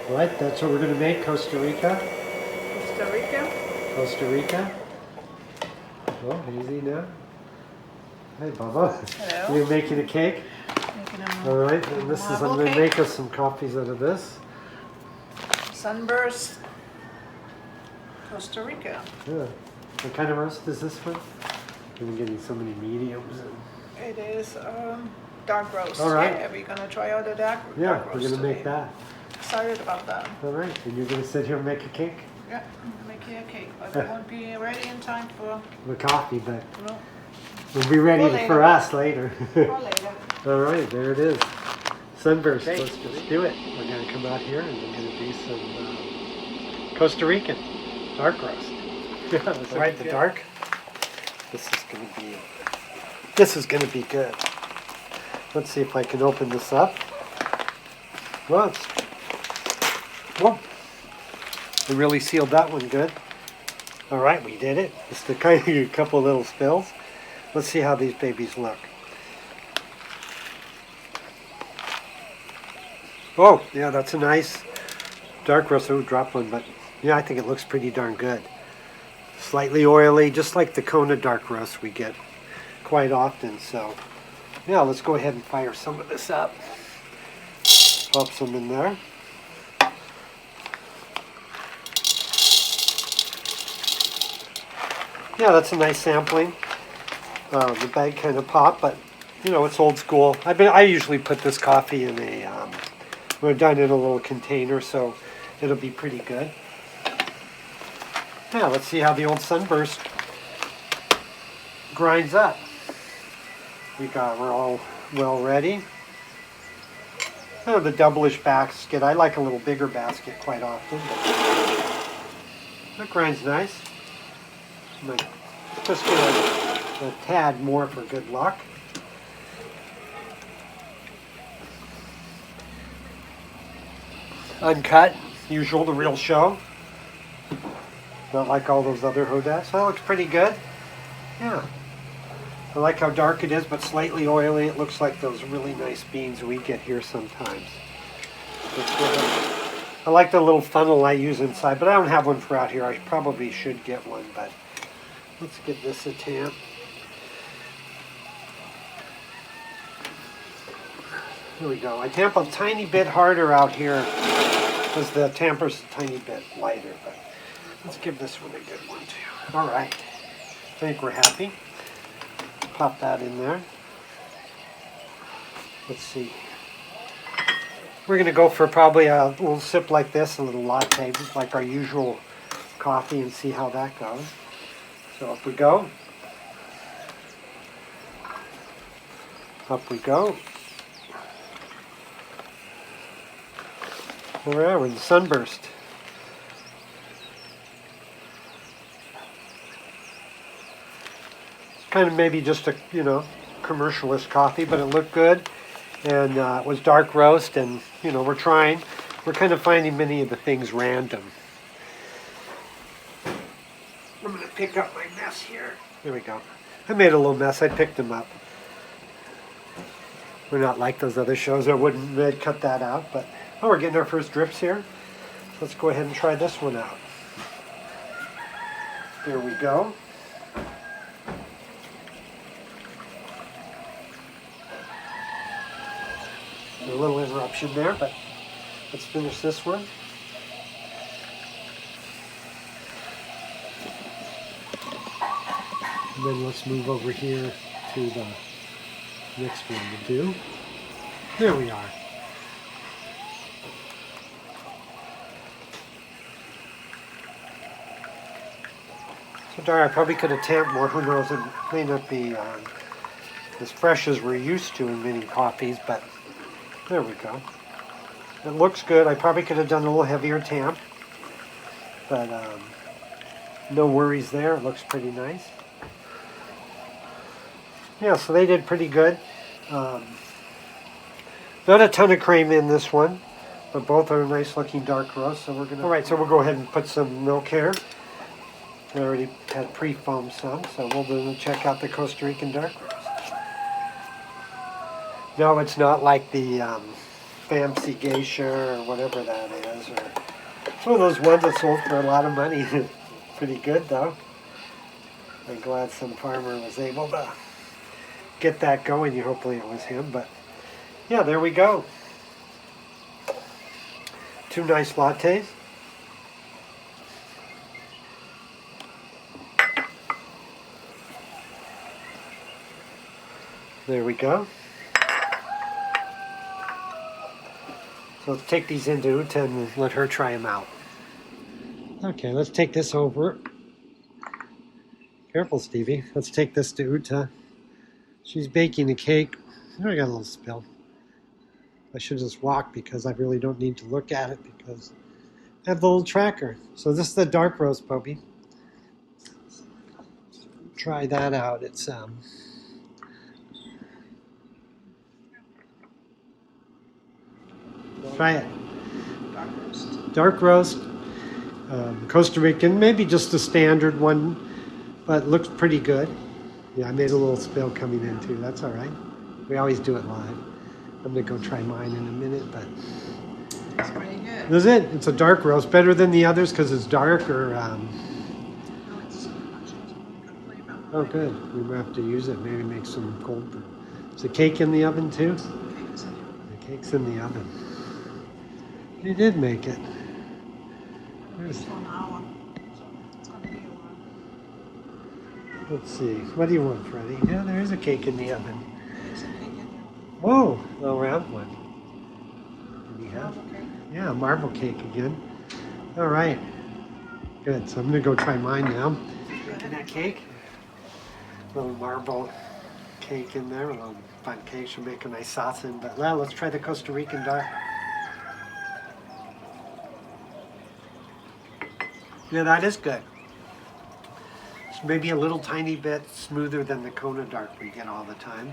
What? That's what we're going to make, Costa Rica? Costa Rica. Costa Rica? Oh, easy now. Hey, Bubba. Hello. You're making a cake? Making a All right, and this is, I'm marble going to cake. make us some coffees out of this. Sunburst. Costa Rica. Yeah. What kind of roast is this one? I'm getting so many mediums. It is dark roast. All right. Yeah, we're gonna try out the dark Yeah, roast we're going to today. make that. Excited about that. All right, and you're going to sit here and make a cake? Yeah, I'm gonna make you a cake, but it won't be ready in time for The coffee, but no, we'll be ready Or for later. us later. or later. All right, there it is. Sunburst. Let's just do it. We're going to come out here and we're going to do some Costa Rican dark roast. Right, the dark. This is going to be good. Let's see if I can open this up. Well, whoa. We really sealed that one good. All right, we did it. Just a couple little spills. Let's see how these babies look. Oh, yeah, that's a nice dark roast. Oh, dropped one, but yeah, I think it looks pretty darn good. Slightly oily, just like the Kona dark roast we get quite often. So, yeah, let's go ahead and fire some of this up. Pop some in there. Yeah, that's a nice sampling. The bag kind of popped, but you know, it's old school. I usually put this coffee in a we're done in a little container, so it'll be pretty good. Yeah, let's see how the old Sunburst grinds up. We're all well ready. Oh, the double-ish basket. I like a little bigger basket quite often. That grinds nice. Might just get a tad more for good luck. Uncut, usual, the real show. Not like all those other Hodats. That looks pretty good. Yeah. I like how dark it is, but slightly oily. It looks like those really nice beans we get here sometimes. I like the little funnel I use inside, but I don't have one for out here. I probably should get one, but let's give this a tamp. Here we go. I tamp a tiny bit harder out here because the tamper's a tiny bit lighter, but let's give this one a good one too. All right. I think we're happy. Pop that in there. Let's see. We're going to go for probably a little sip like this, a little latte, just like our usual coffee, and see how that goes. So up we go. Up we go. All right, we're in the Sunburst. It's kind of maybe just a, commercialist coffee, but it looked good. And it was dark roast, and, we're trying. We're kind of finding many of the things random. I'm going to pick up my mess here. There we go. I made a little mess. I picked them up. We're not like those other shows. I wouldn't cut that out, but we're getting our first drips here. Let's go ahead and try this one out. There we go. A little interruption there, but let's finish this one. And then let's move over here to the next one to do. There we are. So darn, I probably could have tamped more. Who knows? It may not be as fresh as we're used to in many coffees, but there we go. It looks good. I probably could have done a little heavier tamp, but no worries there. It looks pretty nice. Yeah, so they did pretty good. Not a ton of cream in this one, but both are nice looking dark roast. So we're gonna. All right, so we'll go ahead and put some milk here. I already had pre-foamed some, so we'll check out the Costa Rican dark roast. No, it's not like the fancy geisha or whatever that is. Or it's one of those ones that sold for a lot of money. Pretty good though. I'm glad some farmer was able to get that going. Hopefully it was him, but yeah, there we go. 2 nice lattes. There we go. So let's take these into Uta and let her try them out. Okay, let's take this over. Careful, Stevie. Let's take this to Uta. She's baking a cake. Oh, I got a little spill. I should just walk because I really don't need to look at it because I have the little tracker. So this is the dark roast, Poppy. Try that out. It's try it. Dark roast. Dark roast, Costa Rican, maybe just a standard one, but looks pretty good. Yeah, I made a little spill coming in too. That's all right. We always do it live. I'm gonna go try mine in a minute, but It's pretty good. this is it. It's a dark roast, better than the others because it's dark. Or No, it's so much. It's a good flavor. oh, good. We might have to use it. Maybe make some cold brew. Is the cake in the oven too? The cake is in the oven. The cake's in the oven. You did make it. There's, For an hour. So it's gonna be a while. let's see. What do you want, Freddie? Yeah, there is a cake in the oven. There's a cake in the oven. Whoa, a round one. Did you have? Marble cake. Yeah, marble cake again. All right. Good. So I'm gonna go try mine now. Making that cake. Little marble cake in there. A little fun cake. Should make a nice sauce in. But well, let's try the Costa Rican dark. Yeah, that is good. It's maybe a little tiny bit smoother than the Kona dark we get all the time.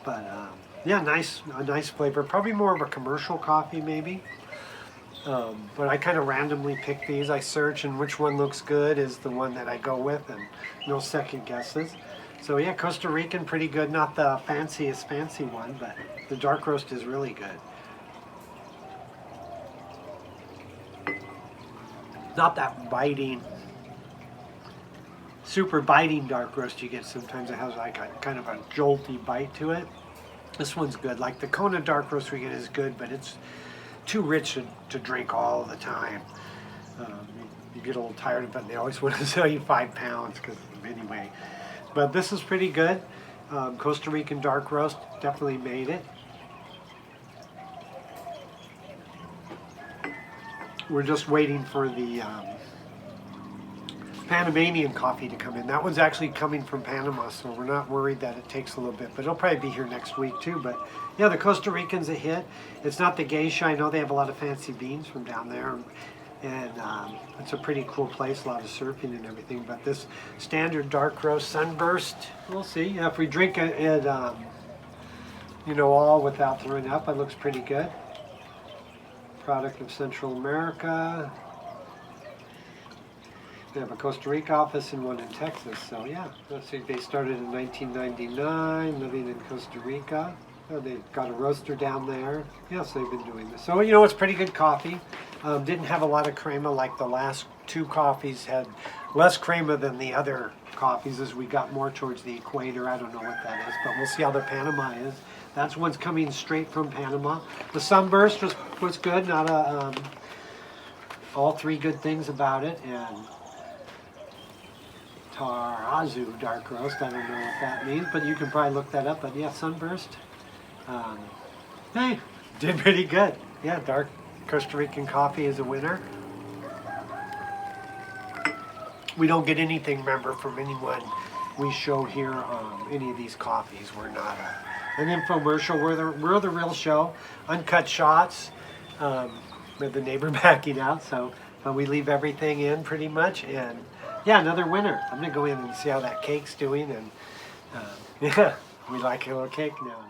But yeah, a nice flavor. Probably more of a commercial coffee maybe. But I kind of randomly pick these. I search and which one looks good is the one that I go with, and no second guesses. So yeah, Costa Rican, pretty good. Not the fanciest fancy one, but the dark roast is really good. Not that biting, super biting dark roast you get sometimes. It has like a kind of a jolty bite to it. This one's good. Like the Kona dark roast we get is good, but it's too rich to drink all the time. You get a little tired of it, and they always want to sell you 5 pounds because anyway. But this is pretty good. Costa Rican dark roast, definitely made it. We're just waiting for the Panamanian coffee to come in. That one's actually coming from Panama, so we're not worried that it takes a little bit, but it'll probably be here next week too. But yeah, the Costa Rican's a hit. It's not the geisha. I know they have a lot of fancy beans from down there, and it's a pretty cool place, a lot of surfing and everything. But this standard dark roast sunburst, we'll see. Yeah, if we drink it, you know, all without throwing up, it looks pretty good. Product of Central America. They have a Costa Rica office and one in Texas. So yeah, let's see. They started in 1999, living in Costa Rica. They've got a roaster down there. Yes, they've been doing this. So you know, it's pretty good coffee. Didn't have a lot of crema like the last 2 coffees had less crema than the other coffees as we got more towards the equator. I don't know what that is, but we'll see how the Panama is. That's one's coming straight from Panama. The sunburst was good. Not a all 3 good things about it. And Tarazu dark roast. I don't know what that means, but you can probably look that up. But yeah, sunburst. Hey, did pretty good. Yeah, dark Costa Rican coffee is a winner. We don't get anything, remember, from anyone we show here on any of these coffees. We're not an infomercial. We're the real show. Uncut shots with the neighbor backing out. So we leave everything in pretty much. And yeah, another winner. I'm gonna go in and see how that cake's doing. And yeah, we like a little cake now.